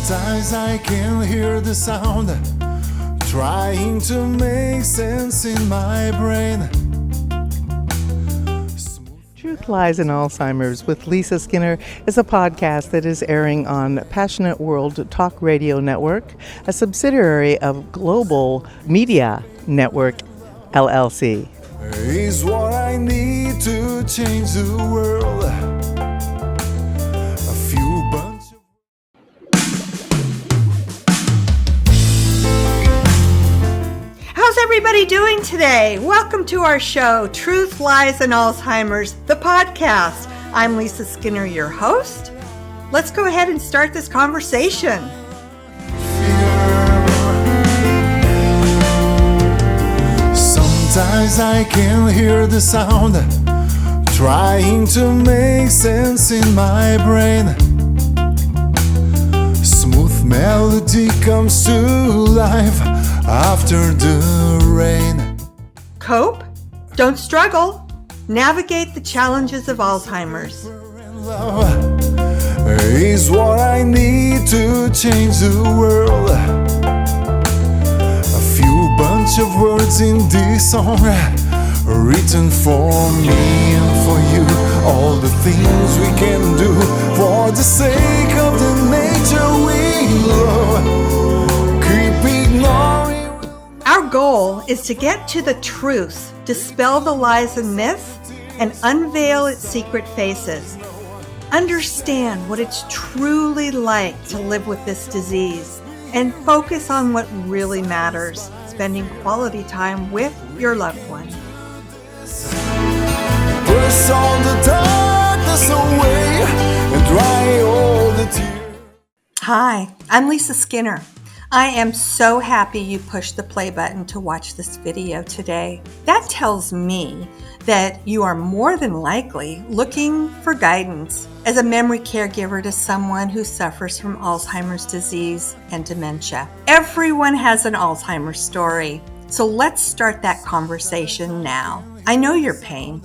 Sometimes I can hear the sound trying to make sense in my brain. Truth Lies in Alzheimer's with Lisa Skinner is a podcast that is airing on Passionate World Talk Radio Network, a subsidiary of Global Media Network, LLC. Is what I need to change the world. A few bunch of... How's everybody doing today? Welcome to our show, Truth Lies in Alzheimer's, the podcast. I'm Lisa Skinner, your host. Let's go ahead and start this conversation. Sometimes I can hear the sound trying to make sense in my brain. Smooth melody comes to life after the rain. Cope, don't struggle. Navigate the challenges of Alzheimer's. Love is what I need to change the world. A few bunch of words in this song written for me and for you. All the things we can do for the sake of the nature we love. Keep ignoring. Our goal is to get to the truth, dispel the lies and myths, and unveil its secret faces. Understand what it's truly like to live with this disease, and focus on what really matters, spending quality time with your loved one. Push all the darkness away and dry all the tears. Hi, I'm Lisa Skinner. I am so happy you pushed the play button to watch this video today. That tells me that you are more than likely looking for guidance as a memory caregiver to someone who suffers from Alzheimer's disease and dementia. Everyone has an Alzheimer's story, so let's start that conversation now. I know your pain.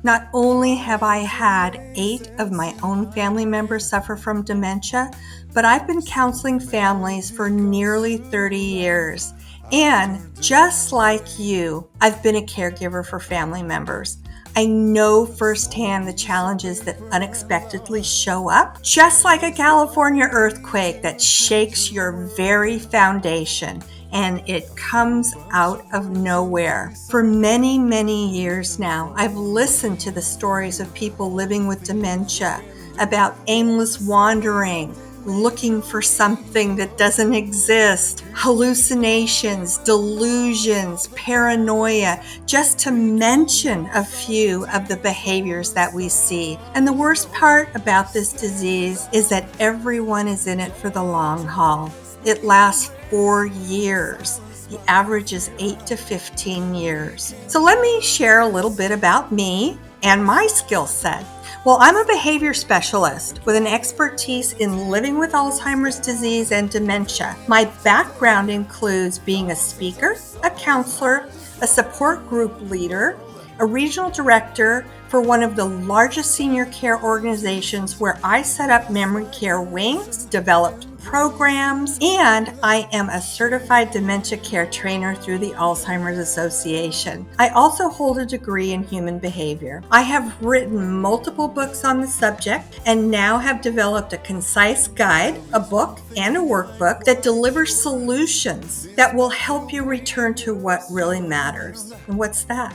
Not only have I had 8 of my own family members suffer from dementia, but I've been counseling families for nearly 30 years. And just like you, I've been a caregiver for family members. I know firsthand the challenges that unexpectedly show up, just like a California earthquake that shakes your very foundation, and it comes out of nowhere. For many, many years now, I've listened to the stories of people living with dementia, about aimless wandering, looking for something that doesn't exist, hallucinations, delusions, paranoia, just to mention a few of the behaviors that we see. And the worst part about this disease is that everyone is in it for the long haul. It lasts 4 years. The average is 8 to 15 years. So let me share a little bit about me and my skill set. Well, I'm a behavior specialist with an expertise in living with Alzheimer's disease and dementia. My background includes being a speaker, a counselor, a support group leader, a regional director for one of the largest senior care organizations where I set up memory care wings, developed programs, and I am a certified dementia care trainer through the Alzheimer's Association. I also hold a degree in human behavior. I have written multiple books on the subject and now have developed a concise guide, a book, and a workbook that delivers solutions that will help you return to what really matters. And what's that?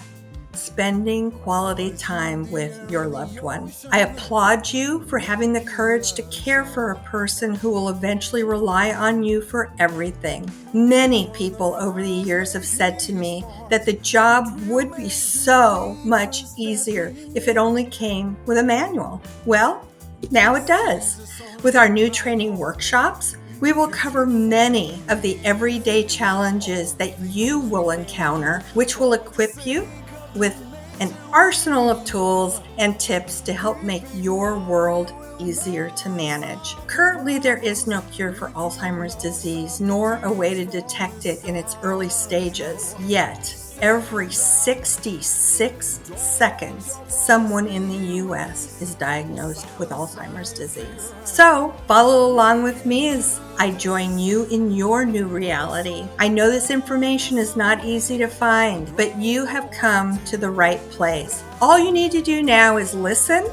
Spending quality time with your loved one. I applaud you for having the courage to care for a person who will eventually rely on you for everything. Many people over the years have said to me that the job would be so much easier if it only came with a manual. Well, now it does. With our new training workshops, we will cover many of the everyday challenges that you will encounter, which will equip you with an arsenal of tools and tips to help make your world easier to manage. Currently, there is no cure for Alzheimer's disease, nor a way to detect it in its early stages. Yet, every 66 seconds, someone in the U.S. is diagnosed with Alzheimer's disease. So follow along with me as I join you in your new reality. I know this information is not easy to find, but you have come to the right place. All you need to do now is listen,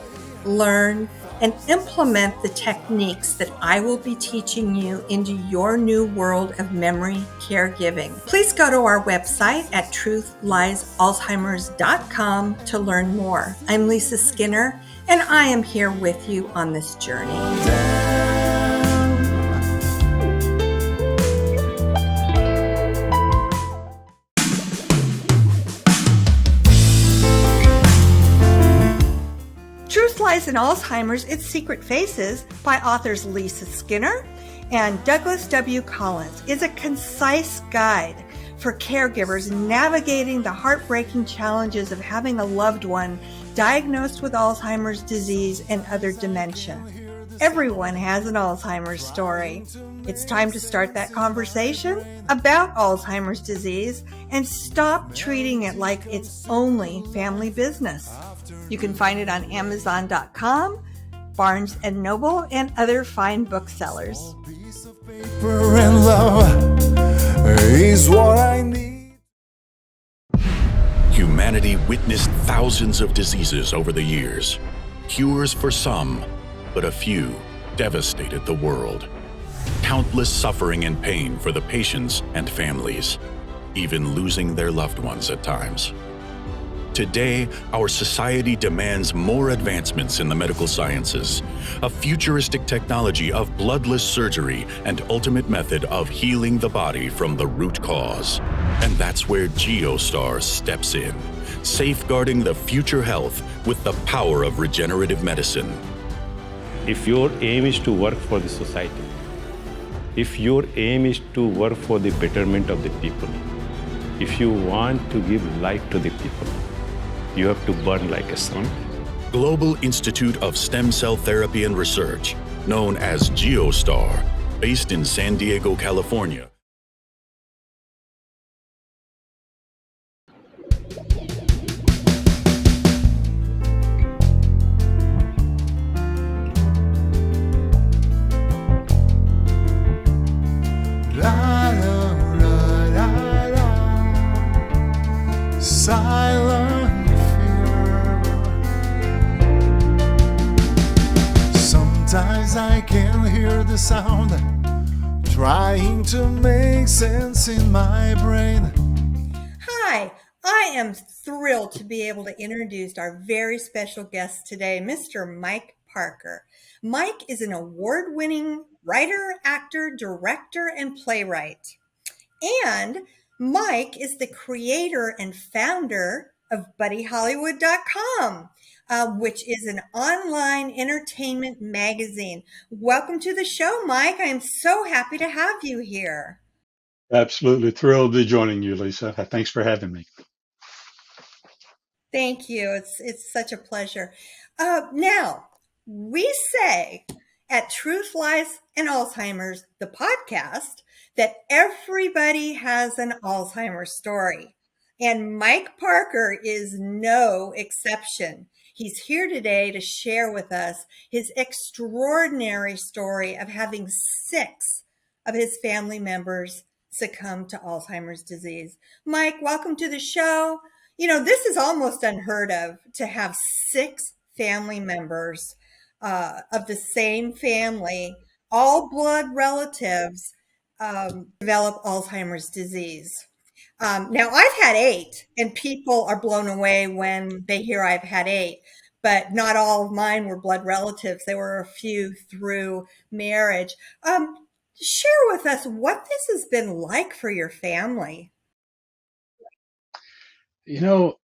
learn, and implement the techniques that I will be teaching you into your new world of memory caregiving. Please go to our website at truthliesalzheimers.com to learn more. I'm Lisa Skinner, and I am here with you on this journey. Truth Lies in Alzheimer's, Its Secret Faces by authors Lisa Skinner and Douglas W. Collins is a concise guide for caregivers navigating the heartbreaking challenges of having a loved one diagnosed with Alzheimer's disease and other dementia. Everyone has an Alzheimer's story. It's time to start that conversation about Alzheimer's disease and stop treating it like it's only family business. You can find it on Amazon.com, Barnes & Noble, and other fine booksellers. Paper and love is what I need. Humanity witnessed thousands of diseases over the years. Cures for some, but a few devastated the world. Countless suffering and pain for the patients and families, even losing their loved ones at times. Today, our society demands more advancements in the medical sciences, a futuristic technology of bloodless surgery and ultimate method of healing the body from the root cause. And that's where GeoStar steps in, safeguarding the future health with the power of regenerative medicine. If your aim is to work for the society, if your aim is to work for the betterment of the people, if you want to give life to the people, you have to burn like a sun. Global Institute of Stem Cell Therapy and Research, known as GeoStar, based in San Diego, California. La, la, la, la, la. Silent fear. Sometimes I can hear the sound trying to make sense in my brain. Hi, I am thrilled to be able to introduce our very special guest today, Mr. Mike Parker. Mike is an award-winning writer, actor, director, and playwright. And Mike is the creator and founder of BuddyHollywood.com, which is an online entertainment magazine. Welcome to the show, Mike. I am so happy to have you here. Absolutely thrilled to be joining you, Lisa. Thanks for having me. Thank you. It's such a pleasure. Now, we say at Truth Lies and Alzheimer's, the podcast, that everybody has an Alzheimer's story. And Mike Parker is no exception. He's here today to share with us his extraordinary story of having 6 of his family members succumb to Alzheimer's disease. Mike, welcome to the show. You know, this is almost unheard of to have 6 family members of the same family, all blood relatives, develop Alzheimer's disease. Now, I've had 8, and people are blown away when they hear I've had 8, but not all of mine were blood relatives. There were a few through marriage. Share with us what this has been like for your family. You know,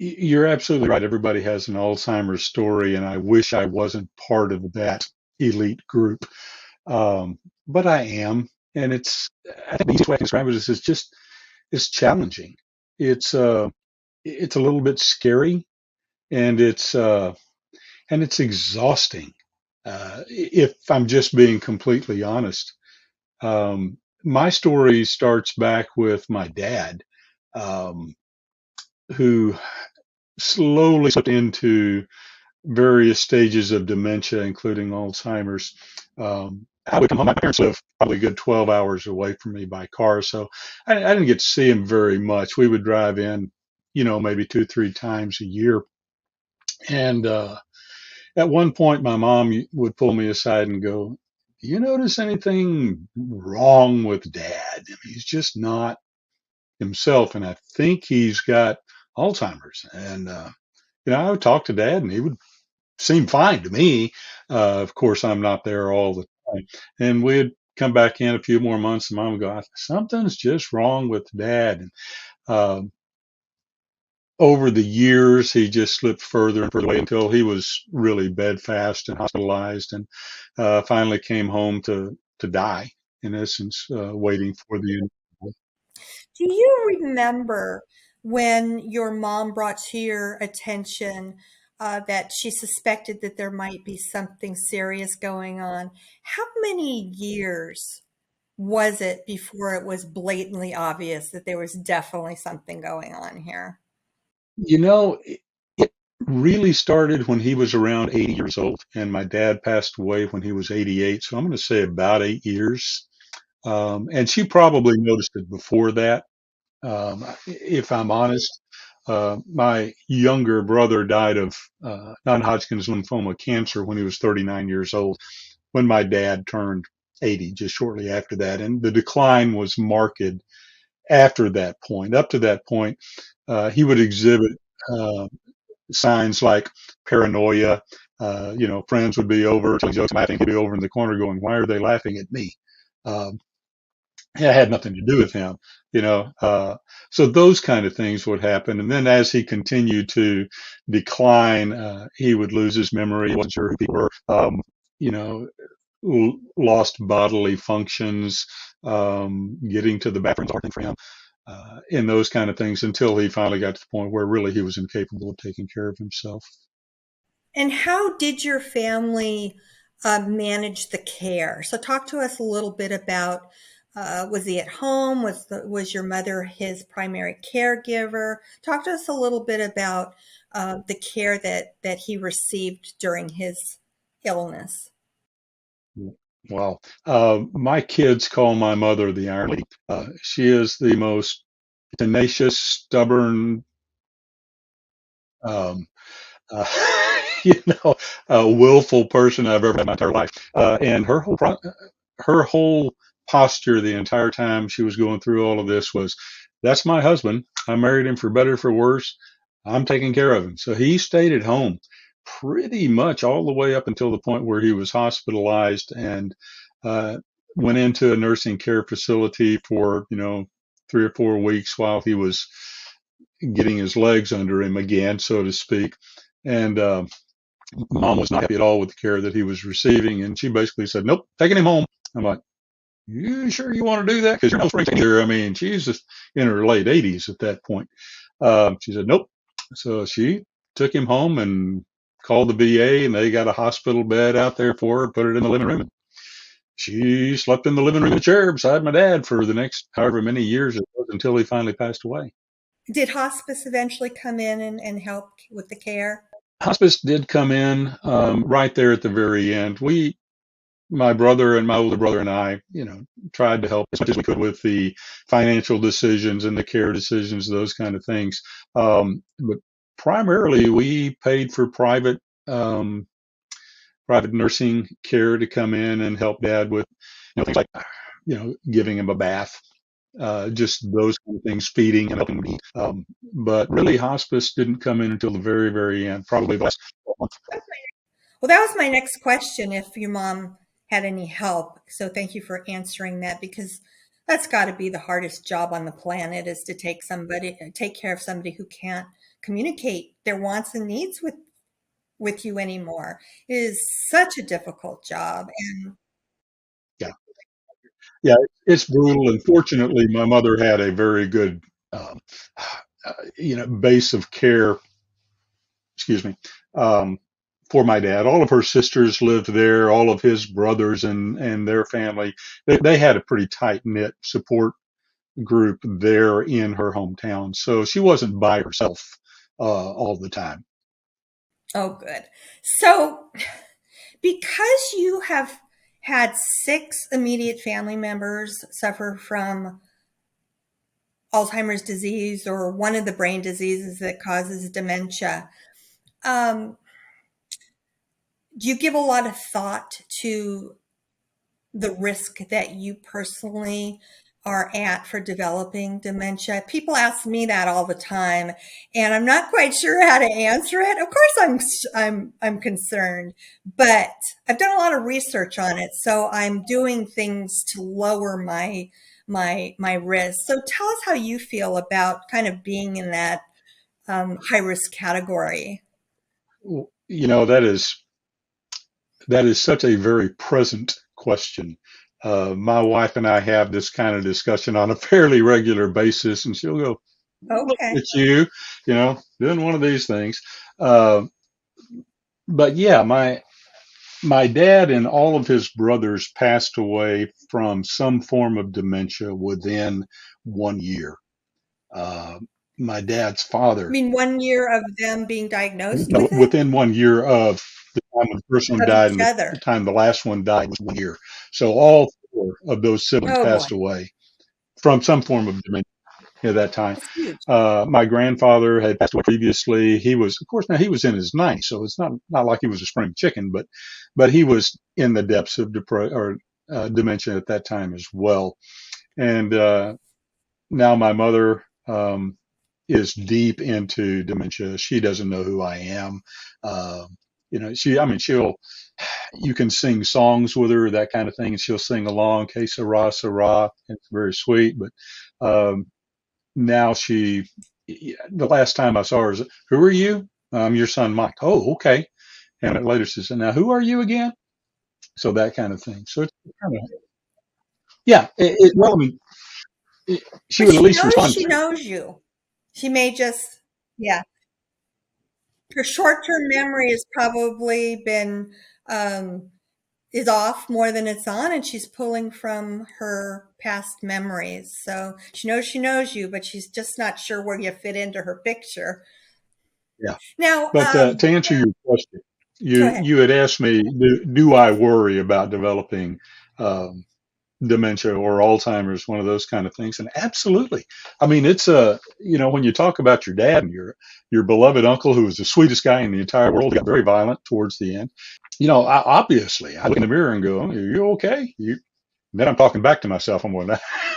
you're absolutely right. Everybody has an Alzheimer's story, and I wish I wasn't part of that elite group. But I am, and I think the easiest way I can describe it is it's challenging. It's a little bit scary, and it's exhausting. If I'm just being completely honest, my story starts back with my dad. who slowly slipped into various stages of dementia, including Alzheimer's. I would come home. My parents live probably a good 12 hours away from me by car, so I didn't get to see him very much. We would drive in, maybe two, three times a year. And at one point, my mom would pull me aside and go, "Do you notice anything wrong with Dad? I mean, he's just not himself, and I think he's got Alzheimer's." And I would talk to Dad, and he would seem fine to me. Of course, I'm not there all the time. And we'd come back in a few more months, and Mom would go, "Something's just wrong with Dad." And uh, over the years, he just slipped further and further away until he was really bedfast and hospitalized, and finally came home to die. In essence, waiting for the. Do you remember when your mom brought to your attention that she suspected that there might be something serious going on? How many years was it before it was blatantly obvious that there was definitely something going on here? It really started when he was around 80 years old, and my dad passed away when he was 88. So I'm going to say about 8 years. And she probably noticed it before that. If I'm honest, my younger brother died of non-Hodgkin's lymphoma cancer when he was 39 years old, when my dad turned 80, just shortly after that. And the decline was marked after that point. Up to that point, he would exhibit uh, signs like paranoia. Friends would be over telling jokes, laughing. He'd be over in the corner going, "Why are they laughing at me?" Um, it had nothing to do with him, you know. So those kind of things would happen. And then as he continued to decline, he would lose his memory. He wasn't sure who people were, you know, lost bodily functions, getting to the bathroom was hard thing for him, and those kind of things until he finally got to the point where really he was incapable of taking care of himself. And how did your family manage the care? So talk to us a little bit about was he at home? Was your mother his primary caregiver? Talk to us a little bit about the care that he received during his illness. Wow. My kids call my mother the Iron Lady. She is the most tenacious, stubborn, um, uh, you willful person I've ever met in my entire life. And her whole posture the entire time she was going through all of this was, "That's my husband. I married him for better, for worse. I'm taking care of him." So he stayed at home pretty much all the way up until the point where he was hospitalized and uh, went into a nursing care facility for 3 or 4 weeks while he was getting his legs under him again, so to speak. And Mom was not happy at all with the care that he was receiving, and she basically said, "Nope, taking him home." I'm like, "You sure you want to do that? Because you're no stranger here." I mean, she's just in her late 80s at that point. She said, "Nope." So she took him home and called the VA, and they got a hospital bed out there for her, put it in the living room. And she slept in the living room in a chair beside my dad for the next however many years it was until he finally passed away. Did hospice eventually come in and help with the care? Hospice did come in right there at the very end. My brother and my older brother and I, tried to help as much as we could with the financial decisions and the care decisions, those kind of things. But primarily, we paid for private nursing care to come in and help Dad with, things like, giving him a bath, just those kind of things, feeding and helping him eat. But really, hospice didn't come in until the very, very end, probably the last 12 months. Well, that was my next question, if your mom had any help. So thank you for answering that, because that's got to be the hardest job on the planet, is to take care of somebody who can't communicate their wants and needs with you anymore. It is such a difficult job. And Yeah. Yeah, it's brutal. And fortunately, my mother had a very good, um, base of care, excuse me, um, for my dad. All of her sisters lived there, all of his brothers and their family. They had a pretty tight knit support group there in her hometown. So she wasn't by herself all the time. Oh, good. So, because you have had 6 immediate family members suffer from Alzheimer's disease or one of the brain diseases that causes dementia, do you give a lot of thought to the risk that you personally are at for developing dementia? People ask me that all the time, and I'm not quite sure how to answer it. Of course, I'm concerned, but I've done a lot of research on it, so I'm doing things to lower my risk. So tell us how you feel about kind of being in that high risk category. You know, that is such a very present question. My wife and I have this kind of discussion on a fairly regular basis, and she'll go, "Look Okay. at you, you know, doing one of these things." Uh, but yeah, my dad and all of his brothers passed away from some form of dementia within 1 year. Uh, my dad's I father, mean, 1 year of them being diagnosed with it, within 1 year of the time the first one of died each and the other. time the last one died was 1 year. So all 4 of those siblings Oh boy, passed away from some form of dementia at that time. that's huge. My grandfather had passed away previously. He was, of course, now he was in his 90s, so it's not like he was a spring chicken, but he was in the depths of dementia at that time as well. And now my mother is deep into dementia. She doesn't know who I am. She'll, you can sing songs with her, that kind of thing, and she'll sing along, que sera, sera. It's very sweet, but now the last time I saw her, who are you? I'm your son, Mike. Oh, okay. And later she said, now who are you again? So that kind of thing. So it's kind of, yeah, well, I mean, she But would at she least knows respond she to it. knows you. She may just, yeah. Her short-term memory has probably been is off more than it's on, and she's pulling from her past memories. So she knows you, but she's just not sure where you fit into her picture. Yeah. Now, But to answer your question, go you ahead. you had asked me, do I worry about developing um, dementia or Alzheimer's, one of those kind of things? And absolutely. I mean, it's when you talk about your dad and your beloved uncle, who was the sweetest guy in the entire world, he got very violent towards the end. Obviously, I look in the mirror and go, "Are you okay?" Then I'm talking back to myself. I'm going,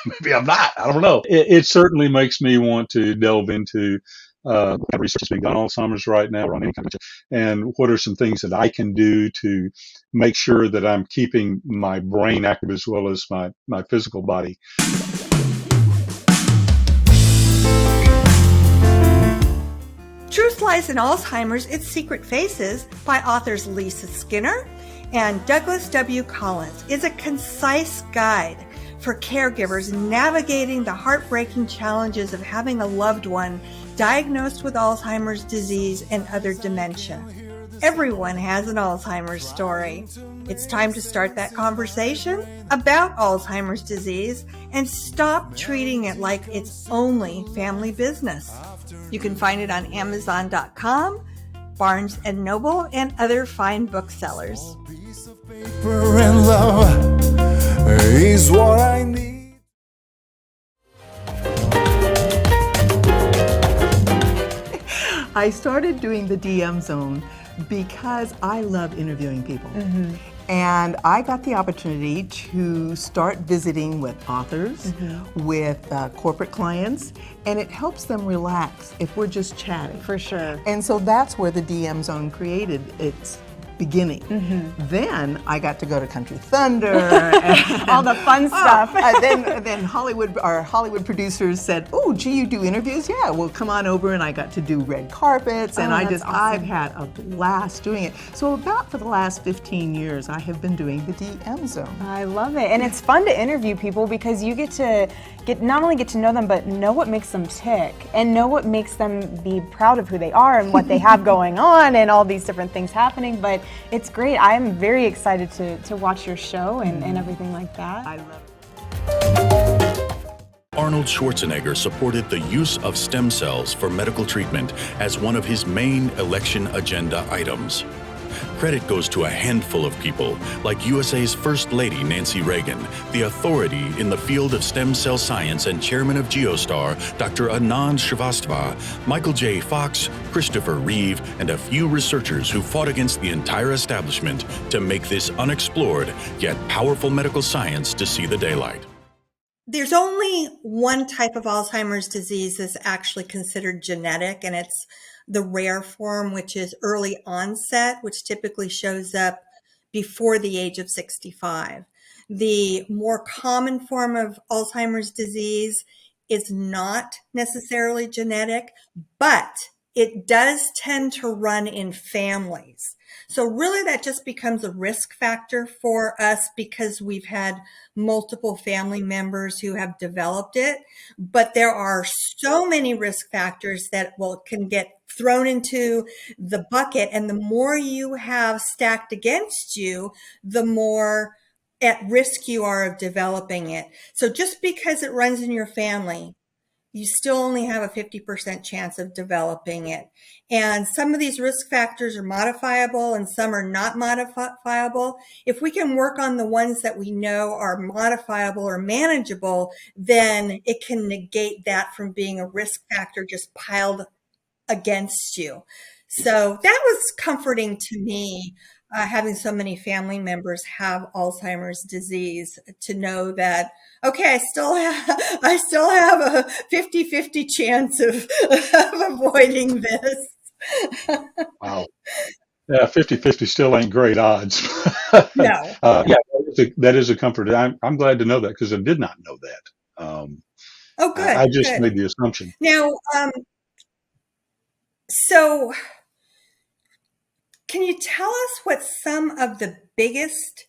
maybe I'm not. I don't know. It certainly makes me want to delve into what kind of research is being done on Alzheimer's right now, or on any kind of, and what are some things that I can do to make sure that I'm keeping my brain active as well as my physical body. Truth Lies in Alzheimer's, Its Secret Faces by authors Lisa Skinner and Douglas W. Collins is a concise guide for caregivers navigating the heartbreaking challenges of having a loved one diagnosed with Alzheimer's disease and other dementia. Everyone has an Alzheimer's story. It's time to start that conversation about Alzheimer's disease and stop treating it like it's only family business. You can find it on Amazon.com, Barnes & Noble, and other fine booksellers. Paper and love is what I need. I started doing the DM zone because I love interviewing people. And I got the opportunity to start visiting with authors, with corporate clients, and it helps them relax if we're just chatting. For sure. And so that's where the DM zone created its beginning. Then I got to go to Country Thunder. And, all the fun stuff. then our Hollywood producers said, "Oh, gee, you do interviews? Yeah, well, come on over." And I got to do red carpets, and that's awesome. I've had a blast doing it. So about for the last 15 years, I have been doing the DM zone. I love it. And it's fun to interview people because you get to not only get to know them, but know what makes them tick and know what makes them be proud of who they are and what they have going on and all these different things happening. But it's great. I'm very excited to watch your show and everything like that. I love it. Are Arnold Schwarzenegger supported the use of stem cells for medical treatment as one of his main election agenda items. Credit goes to a handful of people, like USA's First Lady Nancy Reagan, the authority in the field of stem cell science and chairman of Geostar, Dr. Anand Srivastava, Michael J. Fox, Christopher Reeve, and a few researchers who fought against the entire establishment to make this unexplored yet powerful medical science to see the daylight. There's only one type of Alzheimer's disease that's actually considered genetic, and it's the rare form, which is early onset, which typically shows up before the age of 65. The more common form of Alzheimer's disease is not necessarily genetic, but it does tend to run in families. So really that just becomes a risk factor for us because we've had multiple family members who have developed it. But there are so many risk factors that can get thrown into the bucket. And the more you have stacked against you, the more at risk you are of developing it. So just because it runs in your family, you still only have a 50% chance of developing it. And some of these risk factors are modifiable and some are not modifiable. If we can work on the ones that we know are modifiable or manageable, then it can negate that from being a risk factor just piled against you. So that was comforting to me, having so many family members have Alzheimer's disease, to know that, okay, I still have a 50-50 chance of avoiding this. Wow. Yeah, 50-50 still ain't great odds. No. Yeah, that is a comfort. I'm glad to know that because I did not know that. Oh, good. I just Good. made the assumption. Now, so can you tell us what some of the biggest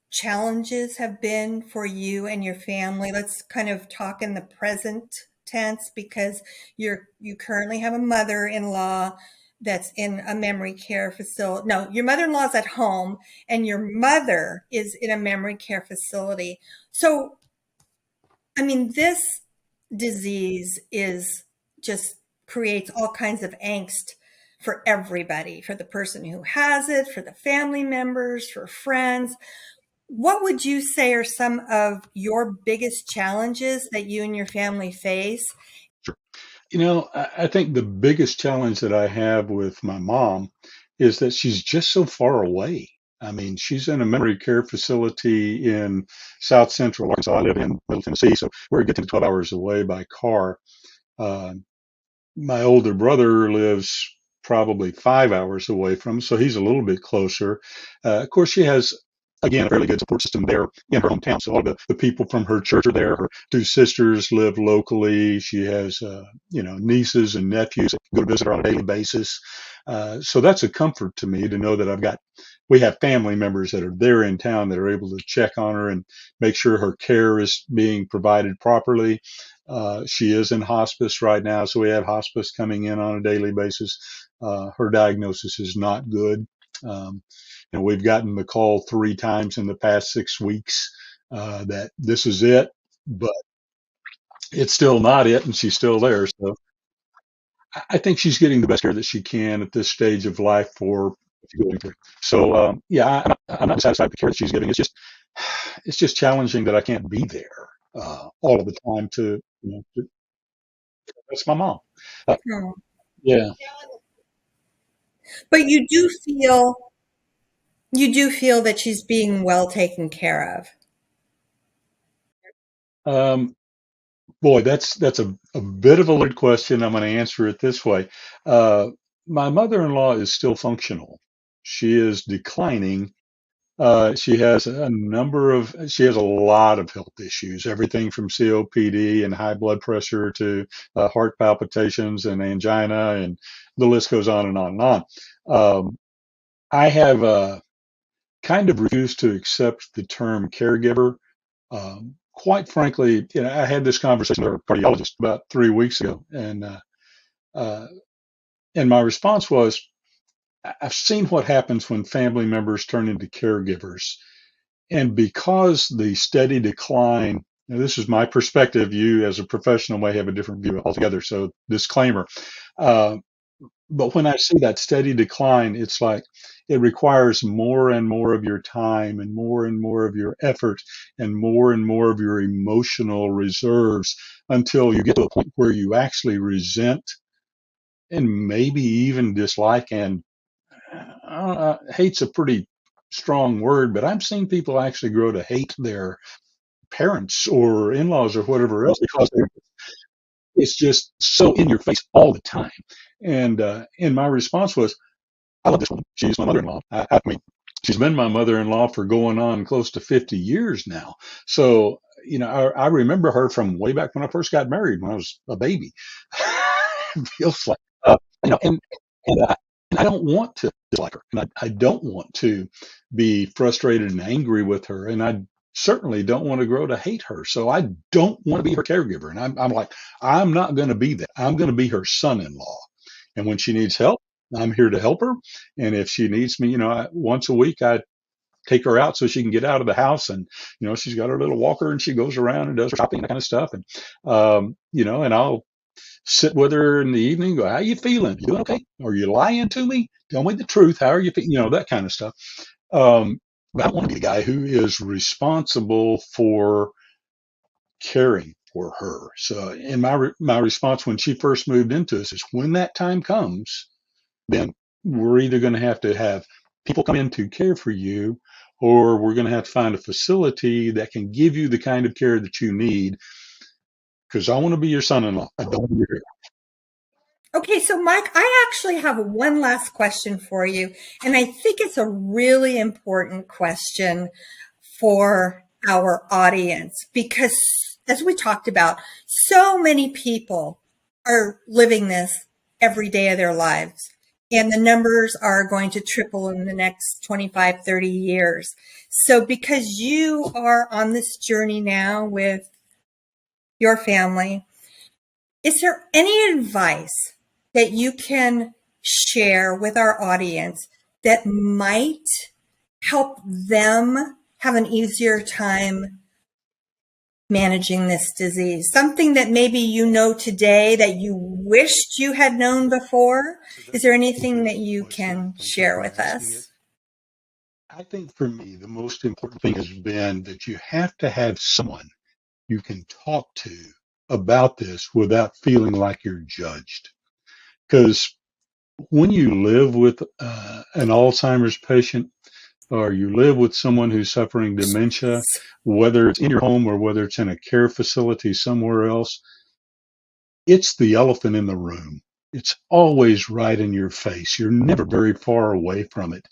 challenges have been for you and your family? Let's kind of talk in the present tense, because you currently have a mother-in-law that's in a memory care facility. No, your mother-in-law is at home and your mother is in a memory care facility. So, I mean, this disease just creates all kinds of angst for everybody, for the person who has it, for the family members, for friends. What would you say are some of your biggest challenges that you and your family face? I think the biggest challenge that I have with my mom is that she's just so far away. I mean, she's in a memory care facility in South Central Arkansas. I live in Middle Tennessee, so we're getting to 12 hours away by car. Uh, my older brother lives probably 5 hours away from us, so he's a little bit closer. Of course, she has, again, a fairly good support system there in her hometown. So all the people from her church are there. Her two sisters live locally. She has, nieces and nephews that go to visit her on a daily basis. So that's a comfort to me to know that we have family members that are there in town that are able to check on her and make sure her care is being provided properly. She is in hospice right now, so we have hospice coming in on a daily basis. Her diagnosis is not good. And we've gotten the call 3 times in the past 6 weeks that this is it, but it's still not it, and she's still there. So I think she's getting the best care that she can at this stage of life for what she's going through. So I'm not satisfied with the care that she's getting. It's just challenging that I can't be there all of the time that's my mom. Oh. Yeah. But you do feel that she's being well taken care of. Boy, that's a bit of a loaded question. I'm going to answer it this way. My mother-in-law is still functional. She is declining. She has a lot of health issues, everything from COPD and high blood pressure to heart palpitations and angina, and the list goes on and on and on. I have kind of refused to accept the term caregiver. Quite frankly, I had this conversation with a cardiologist about 3 weeks ago, uh, and my response was, I've seen what happens when family members turn into caregivers. And because the steady decline Now, this is my perspective. You, as a professional, may have a different view altogether. So, disclaimer. Uh, but when I see that steady decline, it's like it requires more and more of your time and more of your effort and more of your emotional reserves until you get to a point where you actually resent and maybe even dislike. And hate's a pretty strong word, but I've seen people actually grow to hate their parents or in-laws or whatever else because it's just so in your face all the time. And my response was, I love this woman. She's my mother-in-law. I mean, she's been my mother-in-law for going on close to 50 years now. So, I remember her from way back when I first got married, when I was a baby. It feels like, and I don't want to dislike her, and I don't want to be frustrated and angry with her, and I certainly don't want to grow to hate her. So I don't want to be her caregiver, and I'm like, I'm not going to be that. I'm going to be her son-in-law, and when she needs help, I'm here to help her. And if she needs me, once a week, I take her out so she can get out of the house, and she's got her little walker, and she goes around and does her shopping, that kind of stuff, and and I'll sit with her in the evening, go, how you feeling? You doing okay? Are you lying to me? Tell me the truth. How are you feeling? That kind of stuff. But I want to be the guy who is responsible for caring for her. So, and my response when she first moved into us is, when that time comes, then we're either going to have people come in to care for you, or we're going to have to find a facility that can give you the kind of care that you need. Because I want to be your son-in-law. I don't want to be your. Okay, so Mike, I actually have one last question for you, and I think it's a really important question for our audience because, as we talked about, so many people are living this every day of their lives, and the numbers are going to triple in the next 25, 30 years. So because you are on this journey now with your family, is there any advice that you can share with our audience that might help them have an easier time managing this disease? Something that maybe you know today that you wished you had known before? Is there anything that you can share with us? I think for me, the most important thing has been that you have to have someone you can talk to about this without feeling like you're judged. Because when you live with an Alzheimer's patient, or you live with someone who's suffering dementia, whether it's in your home or whether it's in a care facility somewhere else, it's the elephant in the room. It's always right in your face. You're never very far away from it.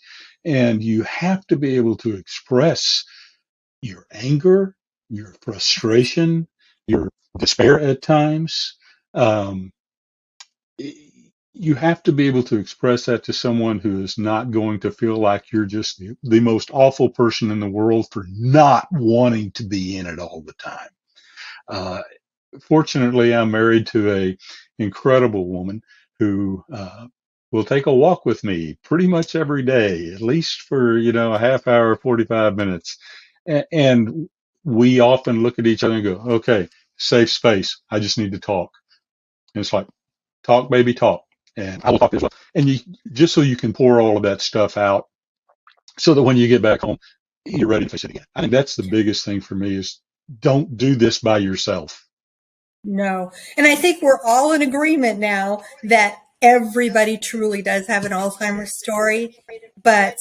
And you have to be able to express your anger, your frustration, your despair at times. Um, you have to be able to express that to someone who is not going to feel like you're just the most awful person in the world for not wanting to be in it all the time. Uh, Fortunately, I'm married to a incredible woman who will take a walk with me pretty much every day, at least for a half hour, 45 minutes, and we often look at each other and go, "Okay, safe space. I just need to talk." And it's like, talk, baby, talk. And I will talk as well. And just so you can pour all of that stuff out so that when you get back home, you're ready to face it again. I think that's the biggest thing for me is don't do this by yourself. No. And I think we're all in agreement now that everybody truly does have an Alzheimer's story, but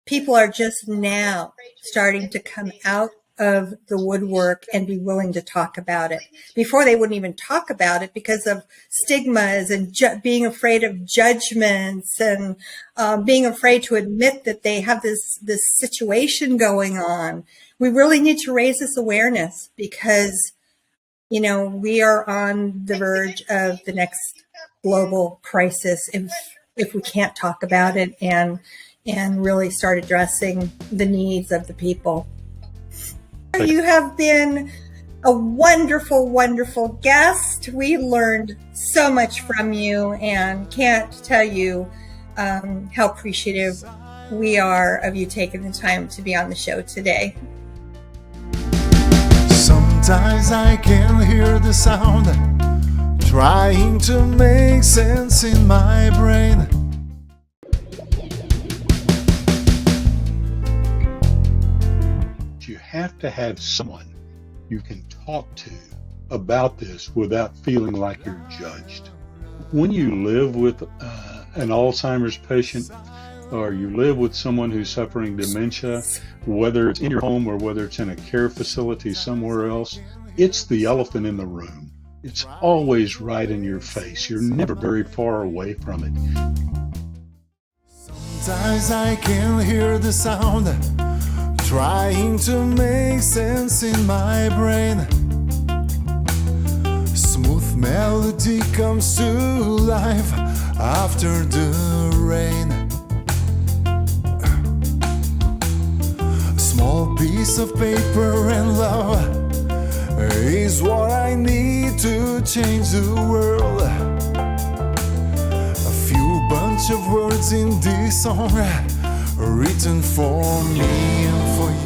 people are just now starting to come out of the woodwork and be willing to talk about it. Before they wouldn't even talk about it because of stigmas and being afraid of judgments and being afraid to admit that they have this situation going on. We really need to raise this awareness because, we are on the verge of the next global crisis if we can't talk about it and really start addressing the needs of the people. You have been a wonderful, wonderful guest. We learned so much from you and can't tell you how appreciative we are of you taking the time to be on the show today. Sometimes Sometimes I can hear the sound trying to make sense in my brain. You have to have someone you can talk to about this without feeling like you're judged. When you live with an Alzheimer's patient, or you live with someone who's suffering dementia, whether it's in your home or whether it's in a care facility somewhere else, it's the elephant in the room. It's always right in your face. You're never very far away from it. Sometimes I can hear the sound trying to make sense in my brain. Smooth melody comes to life after the rain. A small piece of paper and love is what I need to change the world. A few bunch of words in this song written for me and for you.